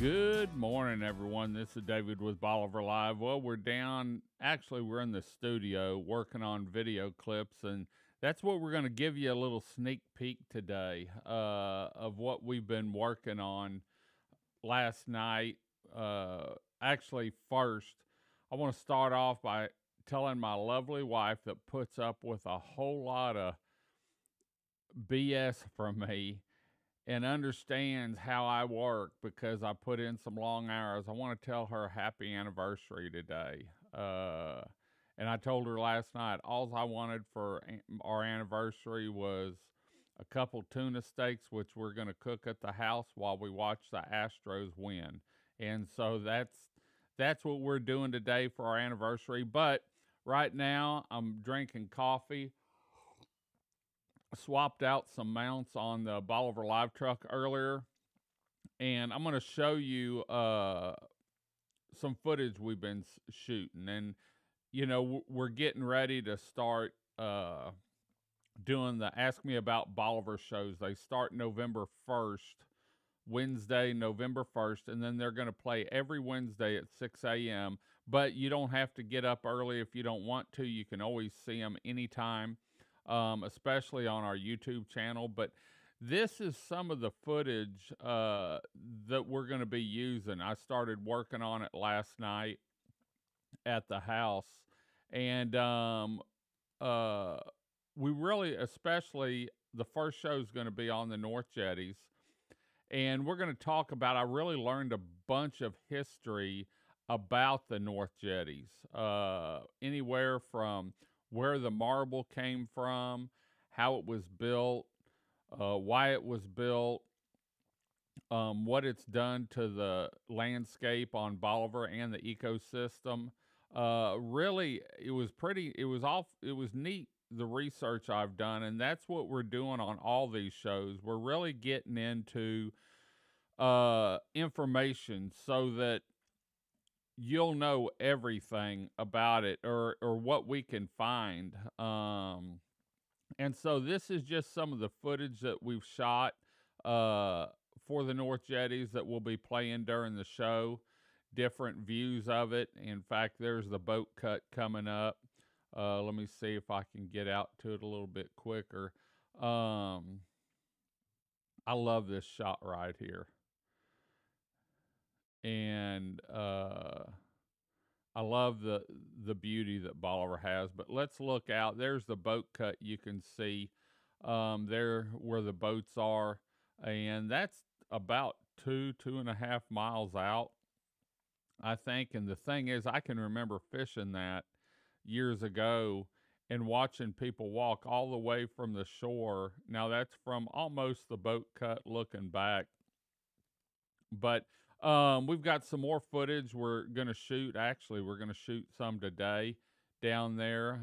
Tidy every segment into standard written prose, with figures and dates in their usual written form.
Good morning, everyone. This is David with Bolivar Live. Well, we're in the studio working on video clips, and that's what we're going to give you a little sneak peek today of what we've been working on last night. First, I want to start off by telling my lovely wife that puts up with a whole lot of BS from me and understands how I work because I put in some long hours. I want to tell her happy anniversary today. And I told her last night all I wanted for our anniversary was a couple tuna steaks, which we're going to cook at the house while we watch the Astros win. And so that's what we're doing today for our anniversary. But right now I'm drinking coffee. Swapped out some mounts on the Bolivar Live truck earlier, and I'm going to show you some footage we've been shooting. And we're getting ready to start doing the Ask Me About Bolivar shows. They start November 1st, Wednesday, November 1st, and then they're going to play every Wednesday at 6 a.m. But you don't have to get up early if you don't want to. You can always see them anytime, especially on our YouTube channel. But this is some of the footage that we're going to be using. I started working on it last night at the house, and uh, we really, especially the first show is going to be on the North Jetties, and we're going to talk about. I really learned a bunch of history about the North Jetties, anywhere from where the marble came from, how it was built, why it was built, what it's done to the landscape on Bolivar and the ecosystem. Really, it was neat the research I've done, and that's what we're doing on all these shows. We're really getting into information so that you'll know everything about it or what we can find. And so this is just some of the footage that we've shot for the North Jetties that we'll be playing during the show. Different views of it. In fact, there's the boat cut coming up. Let me see if I can get out to it a little bit quicker. I love this shot right here. And I love the beauty that Bolivar has. But let's look out. There's the boat cut you can see there where the boats are. And that's about 2.5 miles out, I think. And the thing is, I can remember fishing that years ago and watching people walk all the way from the shore. Now, that's from almost the boat cut looking back. But we've got some more footage we're going to shoot. Actually, we're going to shoot some today down there.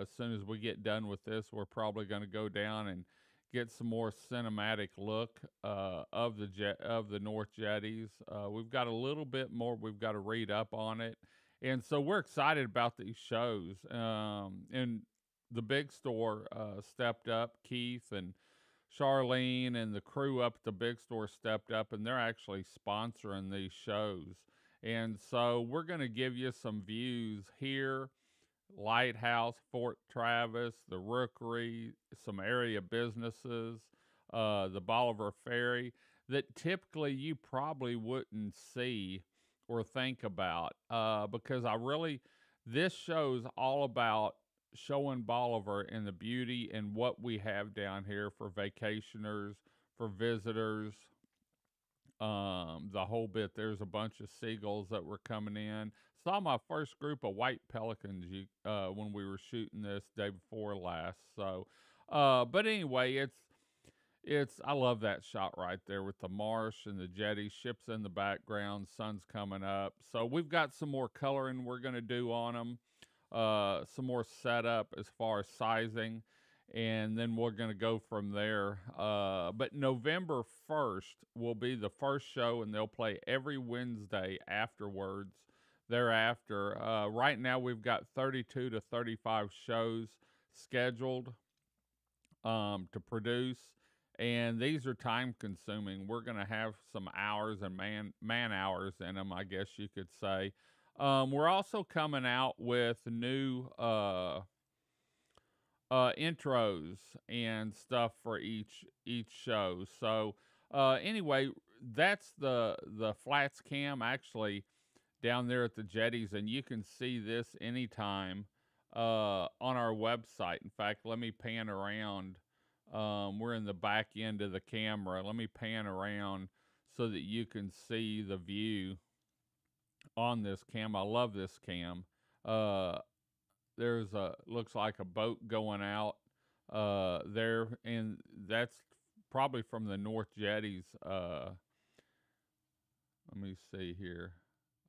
As soon as we get done with this, we're probably going to go down and get some more cinematic look of the North Jetties. We've got a little bit more we've got to read up on it. And so we're excited about these shows. And the big store stepped up, Keith and Charlene and the crew up at the big store stepped up, and they're actually sponsoring these shows. And so we're going to give you some views here: Lighthouse, Fort Travis, the Rookery, some area businesses, the Bolivar Ferry that typically you probably wouldn't see or think about, because this show's all about showing Bolivar and the beauty and what we have down here for vacationers, for visitors, the whole bit. There's a bunch of seagulls that were coming in. Saw my first group of white pelicans when we were shooting this day before last. So, but anyway, I love that shot right there with the marsh and the jetty, ships in the background, sun's coming up. So we've got some more coloring we're going to do on them. Some more setup as far as sizing, and then we're going to go from there. But November 1st will be the first show, and they'll play every Wednesday afterwards. Thereafter, right now we've got 32 to 35 shows scheduled to produce, and these are time consuming. We're going to have some hours and man hours in them, I guess you could say. We're also coming out with new intros and stuff for each show. So anyway, that's the flats cam actually down there at the jetties, and you can see this anytime on our website. In fact, let me pan around. We're in the back end of the camera. Let me pan around so that you can see the view on this cam. I love this cam. There's a looks like a boat going out there, and that's probably from the North Jetties. Let me see here.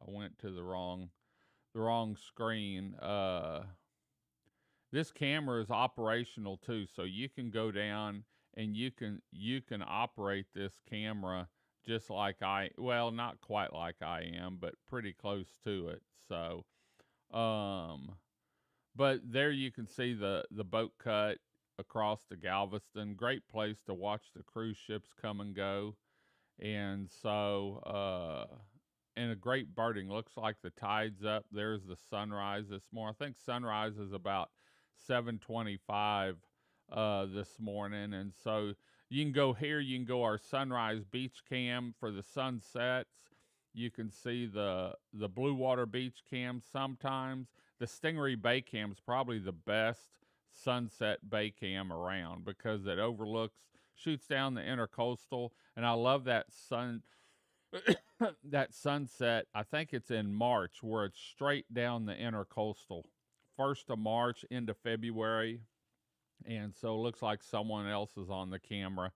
I went to the wrong screen. This camera is operational too, so you can go down and you can operate this camera just like well, not quite like I am, but pretty close to it. So but there you can see the boat cut across to Galveston. Great place to watch the cruise ships come and go. And so and a great birding. Looks like the tide's up. There's the sunrise this morning. I think sunrise is about 7:25 this morning. And so you can go here. You can go our sunrise beach cam for the sunsets. You can see the Blue Water Beach cam sometimes. The Stingery Bay cam is probably the best sunset bay cam around because it shoots down the intercoastal, and I love that that sunset. I think it's in March where it's straight down the intercoastal, 1st of March into February, and so it looks like someone else is on the camera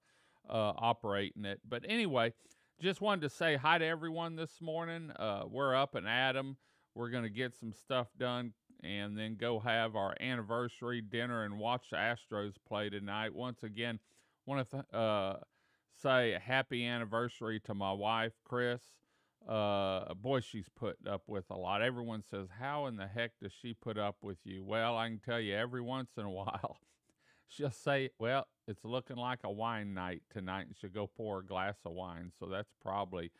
operating it. But anyway, just wanted to say hi to everyone this morning. We're up and at 'em. We're going to get some stuff done and then go have our anniversary dinner and watch the Astros play tonight. Once again, want to say a happy anniversary to my wife, Chris. Boy, she's put up with a lot. Everyone says, how in the heck does she put up with you? Well, I can tell you every once in a while, she'll say, well, it's looking like a wine night tonight, and she'll go pour a glass of wine. So that's probably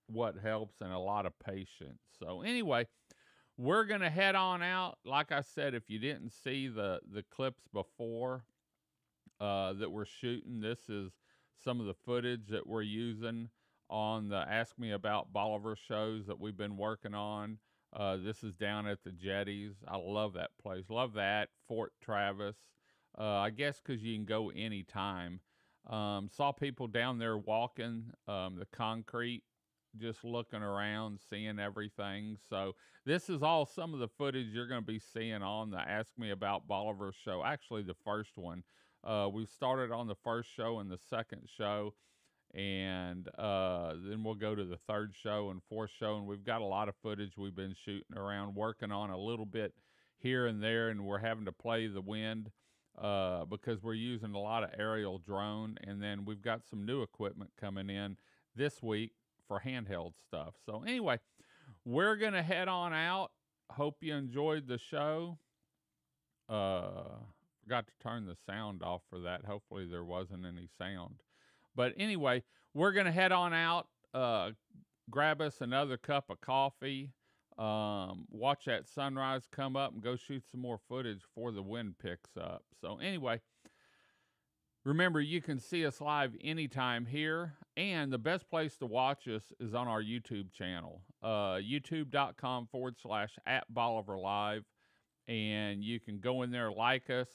what helps, and a lot of patience. So anyway, we're going to head on out. Like I said, if you didn't see the clips before that we're shooting, this is some of the footage that we're using on the Ask Me About Bolivar shows that we've been working on. This is down at the jetties. I love that place. Love that. Fort Travis. I guess because you can go anytime. Saw people down there walking the concrete, just looking around, seeing everything. So this is all some of the footage you're going to be seeing on the Ask Me About Bolivar show. Actually, the first one. We started on the first show and the second show, and then we'll go to the third show and fourth show, and we've got a lot of footage we've been shooting around, working on a little bit here and there, and we're having to play the wind because we're using a lot of aerial drone, and then we've got some new equipment coming in this week for handheld stuff. So anyway, we're going to head on out. Hope you enjoyed the show. Forgot to turn the sound off for that. Hopefully there wasn't any sound. But anyway, we're going to head on out, grab us another cup of coffee, watch that sunrise come up, and go shoot some more footage before the wind picks up. So anyway, remember, you can see us live anytime here, and the best place to watch us is on our YouTube channel, youtube.com/@BolivarLive, and you can go in there, like us,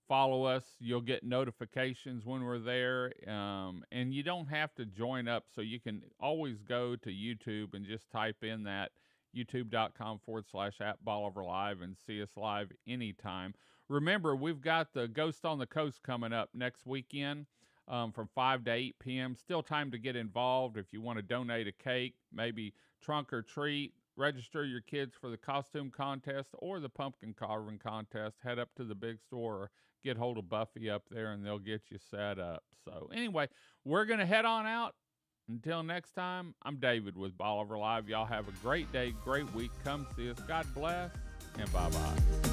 follow us. You'll get notifications when we're there, and you don't have to join up, so you can always go to YouTube and just type in that youtube.com/@BolivarLive and see us live anytime. Remember, we've got the Ghost on the Coast coming up next weekend from 5 to 8 p.m. Still time to get involved if you want to donate a cake, maybe trunk or treat, register your kids for the costume contest or the pumpkin carving contest. Head up to the big store or get hold of Buffy up there, and they'll get you set up. So anyway, we're going to head on out. Until next time, I'm David with Bolivar Live. Y'all have a great day, great week. Come see us. God bless, and bye-bye.